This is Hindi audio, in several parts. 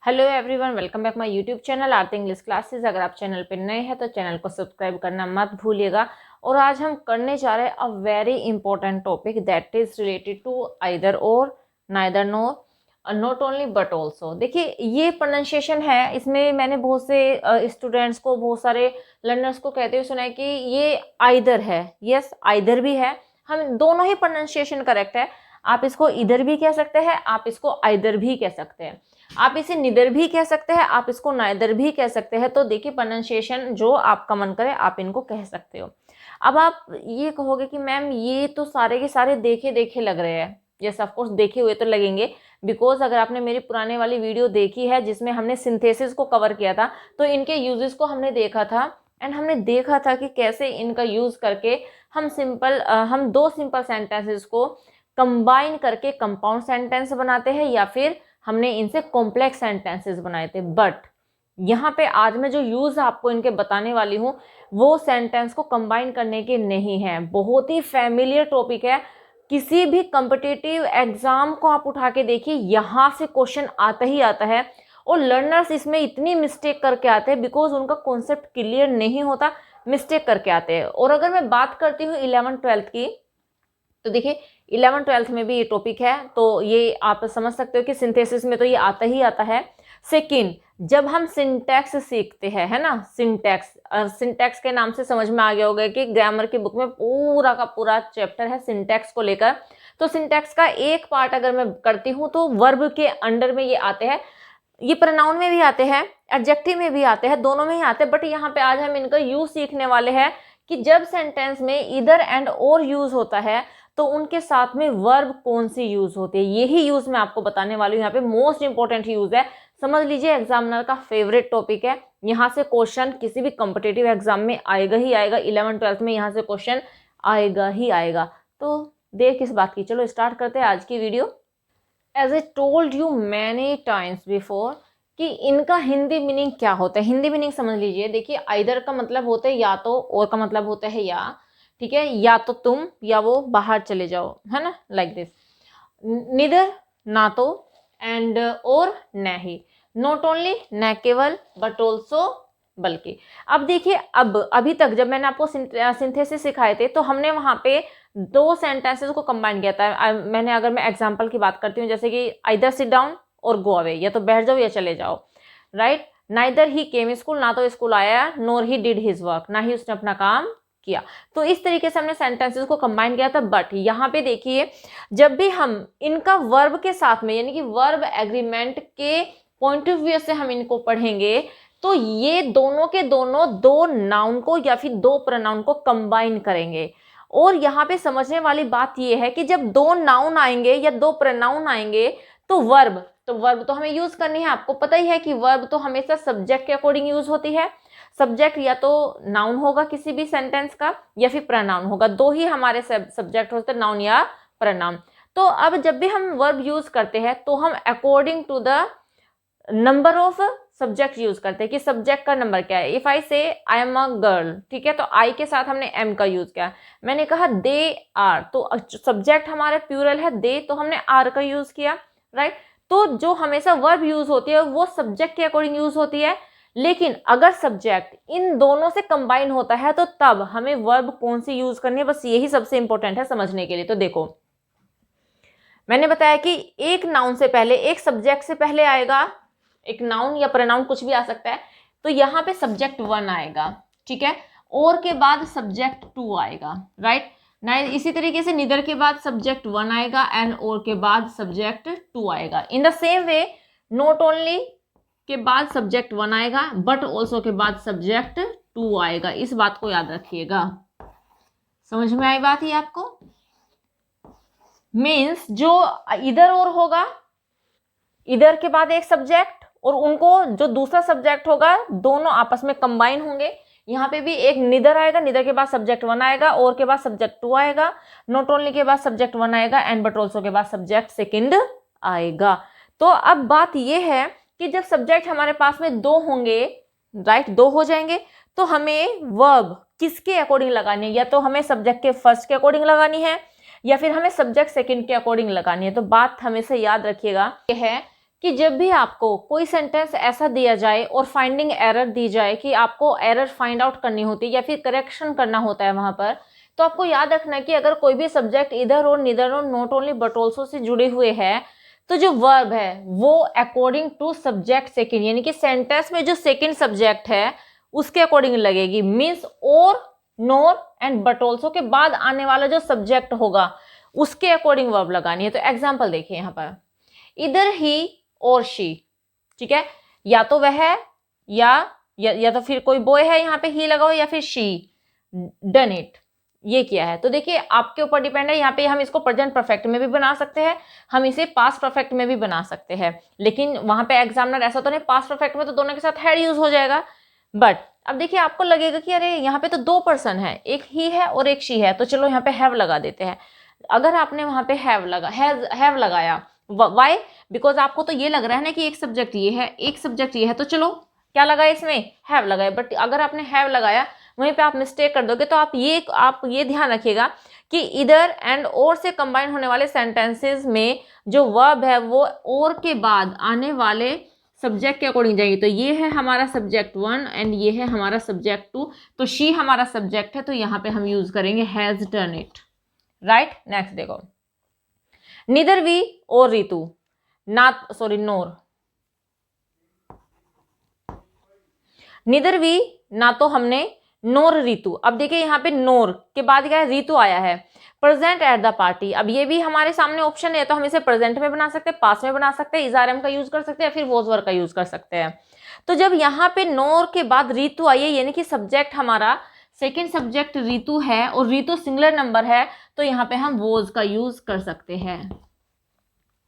Hello everyone, welcome back my YouTube channel Aarti English classes. अगर आप चैनल पर नए हैं तो चैनल को सब्सक्राइब करना मत भूलिएगा। और आज हम करने जा रहे हैं a very important topic that is related to either or, neither nor, not only but also. देखिए ये प्रोनाउंसिएशन है, इसमें मैंने बहुत से स्टूडेंट्स को, बहुत सारे लर्नर्स को कहते हुए सुना है कि ये आइदर है। यस, आइदर भी है, हम दोनों ही प्रोनाउंसिएशन करेक्ट है। आप इसको इधर भी कह सकते हैं, आप इसको आइदर भी कह सकते हैं, आप इसे निदर भी कह सकते हैं, आप इसको नाइदर भी कह सकते हैं। तो देखिए प्रोनाउंसिएशन जो आपका मन करे आप इनको कह सकते हो। अब आप ये कहोगे कि मैम ये तो सारे के सारे देखे देखे लग रहे हैं। यस, ऑफ कोर्स देखे हुए तो लगेंगे, बिकॉज अगर आपने मेरी पुराने वाली वीडियो देखी है जिसमें हमने सिंथेसिस को कवर किया था तो इनके यूजेस को हमने देखा था एंड हमने देखा था कि कैसे इनका यूज करके हम दो सिंपल सेंटेंसेस को कंबाइन करके कंपाउंड सेंटेंस बनाते हैं या फिर हमने इनसे कॉम्प्लेक्स सेंटेंसेस बनाए थे। बट यहाँ पे आज मैं जो यूज आपको इनके बताने वाली हूँ वो सेंटेंस को कंबाइन करने के नहीं है। बहुत ही फैमिलियर टॉपिक है, किसी भी कॉम्पिटिटिव एग्जाम को आप उठा के देखिए, यहाँ से क्वेश्चन आता ही आता है। और लर्नर्स इसमें इतनी मिस्टेक करके आते हैं बिकॉज उनका कॉन्सेप्ट क्लियर नहीं होता, मिस्टेक करके आते हैं। और अगर मैं बात करती हूँ 11th-12th की, तो देखिए 11th-12th में भी ये टॉपिक है, तो ये आप समझ सकते हो कि सिंथेसिस में तो ये आता ही आता है। सेकंड, जब हम सिंटैक्स सीखते हैं, है ना, सिंटैक्स के नाम से समझ में आ गया होगा कि ग्रामर की बुक में पूरा का पूरा चैप्टर है सिंटैक्स को लेकर। तो सिंटैक्स का एक पार्ट अगर मैं करती हूँ तो वर्ब के अंडर में ये आते हैं, ये प्रोनाउन में भी आते हैं, एडजेक्टिव में भी आते हैं, दोनों में ही आते हैं। बट यहाँ पे आज हम इनका यूज सीखने वाले हैं कि जब सेंटेंस में इधर एंड और यूज होता है तो उनके साथ में वर्ब कौन सी यूज होती है, यही यूज मैं आपको बताने वाली हूँ। यहाँ पे मोस्ट इंपॉर्टेंट यूज है, समझ लीजिए एग्जामिनर का फेवरेट टॉपिक है। यहाँ से क्वेश्चन किसी भी कॉम्पिटिटिव एग्जाम में आएगा ही आएगा, 11th-12th में यहाँ से क्वेश्चन आएगा ही आएगा। तो देर किस बात की, चलो स्टार्ट करते हैं आज की video. As I told you many times before कि इनका हिंदी मीनिंग क्या होता है। हिंदी मीनिंग समझ लीजिए, देखिए आइदर का मतलब होता है या तो, और का मतलब होता है या, ठीक है, या तो तुम या वो बाहर चले जाओ, है ना, लाइक दिस। निदर ना तो, एंड और न ही, नॉट ओनली न केवल, बट ऑल्सो बल्कि। अब देखिए, अब अभी तक जब मैंने आपको सिंथेसिस सिखाए थे तो हमने वहां पे दो सेंटेंसेस को कंबाइन किया था। मैंने, अगर मैं एग्जांपल की बात करती हूँ, जैसे कि आइदर सिट डाउन और गो अवे, या तो बैठ जाओ या चले जाओ, राइट। नाइदर ही केम स्कूल, ना तो स्कूल आया, नोर ही डिड हिज वर्क, ना ही उसने अपना काम किया। तो इस तरीके से हमने सेंटेंसेस को कंबाइन किया था। बट यहाँ पे देखिए, जब भी हम इनका वर्ब के साथ में, यानी कि वर्ब एग्रीमेंट के पॉइंट ऑफ व्यू से हम इनको पढ़ेंगे तो ये दोनों के दोनों दो नाउन को या फिर दो प्रोनाउन को कंबाइन करेंगे। और यहाँ पे समझने वाली बात ये है कि जब दो नाउन आएंगे या दो प्रोनाउन आएंगे तो वर्ब तो हमें यूज करनी है। आपको पता ही है कि वर्ब तो हमेशा सब्जेक्ट के अकॉर्डिंग यूज होती है। सब्जेक्ट या तो नाउन होगा किसी भी सेंटेंस का या फिर प्रोनाउन होगा, दो ही हमारे सब्जेक्ट होते हैं, नाउन या प्रोनाउन। तो अब जब भी हम वर्ब यूज करते हैं तो हम according to the number of subject use करते हैं कि सब्जेक्ट का नंबर क्या है। इफ आई से आई एम अ गर्ल, ठीक है, तो आई के साथ हमने एम का यूज किया। मैंने कहा दे आर, तो सब्जेक्ट हमारा प्लूरल है दे, तो हमने आर का यूज किया, राइट। तो जो हमेशा वर्ब यूज होती है वो सब्जेक्ट के अकॉर्डिंग यूज होती है। लेकिन अगर सब्जेक्ट इन दोनों से कंबाइन होता है तो तब हमें वर्ब कौन सी यूज करनी है, बस यही सबसे इंपॉर्टेंट है समझने के लिए। तो देखो, मैंने बताया कि एक नाउन से पहले, एक सब्जेक्ट से पहले आएगा, एक नाउन या प्रोनाउन कुछ भी आ सकता है, तो यहाँ पे सब्जेक्ट 1 आएगा, ठीक है, और के बाद सब्जेक्ट 2 आएगा, राइट ना। इसी तरीके से निदर के बाद सब्जेक्ट 1 आएगा एंड और के बाद सब्जेक्ट 2 आएगा। In the same way not only के बाद सब्जेक्ट 1 आएगा बट ऑल्सो के बाद सब्जेक्ट 2 आएगा। इस बात को याद रखिएगा। समझ में आई बात ही आपको? मीन्स जो इधर और होगा, इधर के बाद एक सब्जेक्ट और उनको जो दूसरा सब्जेक्ट होगा दोनों आपस में कंबाइन होंगे। यहाँ पे भी एक निदर आएगा, निदर के बाद सब्जेक्ट 1 आएगा और के बाद सब्जेक्ट 2 आएगा, नॉट ओनली के बाद सब्जेक्ट 1 आएगा एंड बट ऑल्सो के बाद सब्जेक्ट सेकंड आएगा। तो अब बात यह है कि जब सब्जेक्ट हमारे पास में दो होंगे, राइट, दो हो जाएंगे, तो हमें वर्ब किसके अकॉर्डिंग लगानी है, या तो हमें सब्जेक्ट के फर्स्ट के अकॉर्डिंग लगानी है या फिर हमें सब्जेक्ट सेकंड के अकॉर्डिंग लगानी है। तो बात हमेशा याद रखिएगा यह है कि जब भी आपको कोई सेंटेंस ऐसा दिया जाए और फाइंडिंग एरर दी जाए कि आपको एरर फाइंड आउट करनी होती है या फिर करेक्शन करना होता है वहां पर, तो आपको याद रखना है कि अगर कोई भी सब्जेक्ट इधर और निधर और not only but also say जुड़े हुए हैं, तो जो वर्ब है वो अकॉर्डिंग टू सब्जेक्ट सेकेंड, यानी कि सेंटेंस में जो सेकेंड सब्जेक्ट है उसके अकॉर्डिंग लगेगी। मीन्स और, नोर एंड बट ऑल्सो के बाद आने वाला जो सब्जेक्ट होगा उसके अकॉर्डिंग वर्ब लगानी है। तो एग्जाम्पल देखिए यहाँ पर, इधर ही और शी, ठीक है, या तो वह या तो फिर कोई बॉय है, यहाँ पे ही लगाओ, या फिर शी डन इट, ये किया है। तो देखिए आपके ऊपर डिपेंड है। यहाँ पे हम इसको प्रेजेंट परफेक्ट में भी बना सकते हैं, हम इसे पास्ट परफेक्ट में भी बना सकते हैं, लेकिन वहां पे एग्जामिनर ऐसा तो नहीं, पास्ट परफेक्ट में तो दोनों के साथ हैड यूज हो जाएगा। बट अब देखिए आपको लगेगा कि अरे यहाँ पे तो दो पर्सन है, एक ही है और एक शी है, तो चलो यहाँ पे हैव लगा देते हैं। अगर आपने वहां पे हैव लगाया, वाई, बिकॉज आपको तो ये लग रहा है ना कि एक सब्जेक्ट ये है एक सब्जेक्ट ये है, तो चलो क्या लगाया इसमें, हैव लगाया। बट अगर आपने हैव लगाया वहीं पे आप मिस्टेक कर दोगे, तो आप ये ध्यान रखिएगा कि इधर एंड और से कंबाइन होने वाले सेंटेंसेस में जो वर्ब है वो और के बाद आने वाले सब्जेक्ट के अकॉर्डिंग जाएगी। तो ये है हमारा सब्जेक्ट 1 एंड ये है हमारा सब्जेक्ट 2, तो शी हमारा सब्जेक्ट है, तो यहाँ पे हम यूज करेंगे has done it, right. Next देखो, नीदर वी और रितु नोर, नीदर वी ना तो हमने, नोर रितु। अब देखिए यहाँ पे नोर के बाद क्या है, रितु आया है। प्रेजेंट एट द पार्टी, अब ये भी हमारे सामने ऑप्शन है, तो हम इसे प्रेजेंट में बना सकते हैं, पास्ट में बना सकते हैं, इज़ारएम का यूज कर सकते हैं, फिर वॉज वर्ब का यूज कर सकते हैं। तो जब यहाँ पे नोर के बाद रितु आई है, यानी कि सब्जेक्ट हमारा सेकेंड सब्जेक्ट रितु है और रितु सिंगुलर नंबर है, तो यहाँ पे हम वॉज का यूज कर सकते हैं,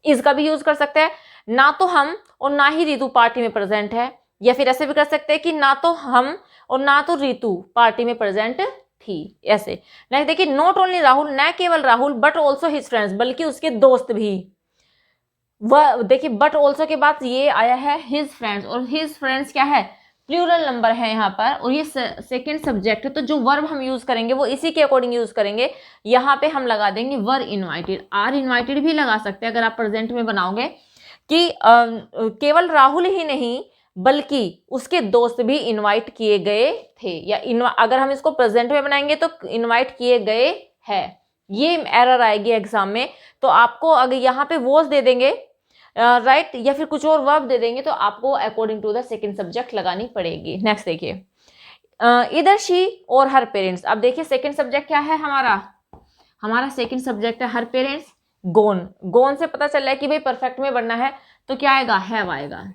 इसका भी यूज कर सकते हैं। ना तो हम और ना ही रितु पार्टी में प्रेजेंट है, या फिर ऐसे भी कर सकते हैं कि ना तो हम और ना तो रितु पार्टी में प्रेजेंट थी, ऐसे। नेक्स्ट देखिए, नॉट ओनली राहुल, न केवल Rahul but also his friends, बल्कि उसके दोस्त भी। वह देखिए बट ऑल्सो के बाद ये आया है हिज फ्रेंड्स, और हिज फ्रेंड्स क्या है, प्लूरल नंबर है यहाँ पर, और ये सेकेंड सब्जेक्ट है, तो जो वर्ब हम यूज करेंगे वो इसी के अकॉर्डिंग यूज करेंगे। यहाँ पे हम लगा देंगे वर इन्वाइटेड, आर इन्वाइटेड भी लगा सकते हैं अगर आप प्रेजेंट में बनाओगे, कि केवल राहुल ही नहीं बल्कि उसके दोस्त भी इनवाइट किए गए थे, या अगर हम इसको प्रेजेंट में बनाएंगे तो इनवाइट किए गए हैं, ये एरर आएगी एग्जाम में। तो आपको अगर यहाँ पे वॉज दे देंगे, राइट, या फिर कुछ और वर्ब दे देंगे, तो आपको according to the second subject लगानी पड़ेगी। नेक्स्ट देखिए, इधर शी और हर पेरेंट्स। अब देखिए सेकंड सब्जेक्ट क्या है हमारा सेकंड सब्जेक्ट है हर पेरेंट्स। गोन से पता चल रहा है कि भाई परफेक्ट में बनना है, तो क्या आएगा, हैव आएगा,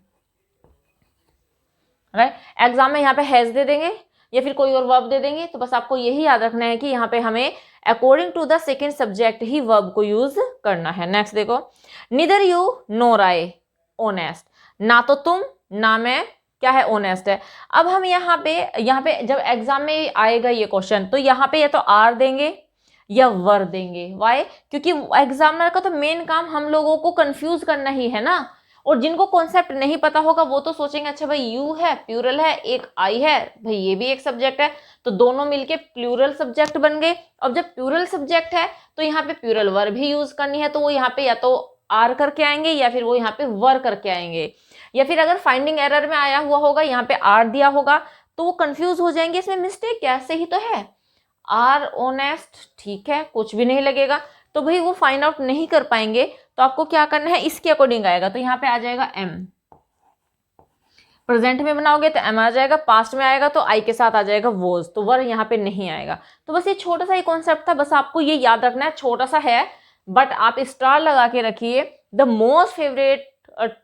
राइट। एग्जाम में यहाँ पे हैज दे देंगे या फिर कोई और वर्ब दे देंगे, तो बस आपको यही याद रखना है कि यहाँ पे हमें according to the second subject ही वर्ब को यूज करना है। नेक्स्ट देखो, निदर यू नोर आई ऑनेस्ट, ना तो तुम ना मैं क्या है, ऑनेस्ट है। अब हम यहाँ पे जब एग्जाम में आएगा ये क्वेश्चन, तो यहाँ पे या तो आर देंगे या वर देंगे। वाई, क्योंकि एग्जामिनर का तो मेन काम हम लोगों को कंफ्यूज करना ही है ना, और जिनको कॉन्सेप्ट नहीं पता होगा वो तो सोचेंगे अच्छा भाई यू है, प्लूरल है, एक आई है, भाई ये भी एक सब्जेक्ट है, तो दोनों मिलके प्लूरल सब्जेक्ट बन गए। अब जब प्लूरल सब्जेक्ट है तो यहाँ पे प्लूरल वर्ब भी यूज करनी है, तो वो यहाँ पे या तो आर करके आएंगे या फिर वो यहाँ पे वर करके आएंगे, या फिर अगर फाइंडिंग एरर में आया हुआ होगा यहाँ पे आर दिया होगा तो वो कंफ्यूज हो जाएंगे, इसमें मिस्टेक क्या, सही तो है आर ऑनेस्ट, ठीक है, कुछ भी नहीं लगेगा, तो भाई वो फाइंड आउट नहीं कर पाएंगे। तो आपको क्या करना है, इसके अकॉर्डिंग आएगा, तो यहाँ पे आ जाएगा एम, प्रेजेंट में बनाओगे तो एम आ जाएगा, पास्ट में आएगा तो आई के साथ आ जाएगा वॉज, तो वर यहाँ पे नहीं आएगा। तो बस ये छोटा सा ही कॉन्सेप्ट था, बस आपको ये याद रखना है, छोटा सा है बट आप स्टार लगा के रखिए। The most favourite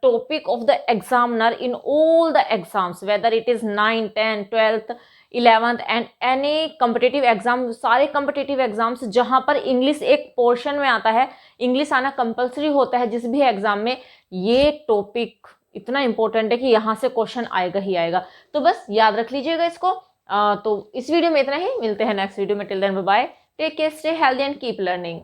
topic of the examiner in all the exams, whether it is 9, 10, 12th, 11th and any competitive exam, सारे कम्पिटिटिव एग्जाम्स जहां पर इंग्लिश एक पोर्शन में आता है, इंग्लिश आना कंपलसरी होता है जिस भी एग्जाम में, ये टॉपिक इतना इंपॉर्टेंट है कि यहाँ से क्वेश्चन आएगा ही आएगा, तो बस याद रख लीजिएगा इसको। तो इस वीडियो में इतना ही, मिलते हैं नेक्स्ट वीडियो में, till then bye bye, take care, stay healthy and keep learning.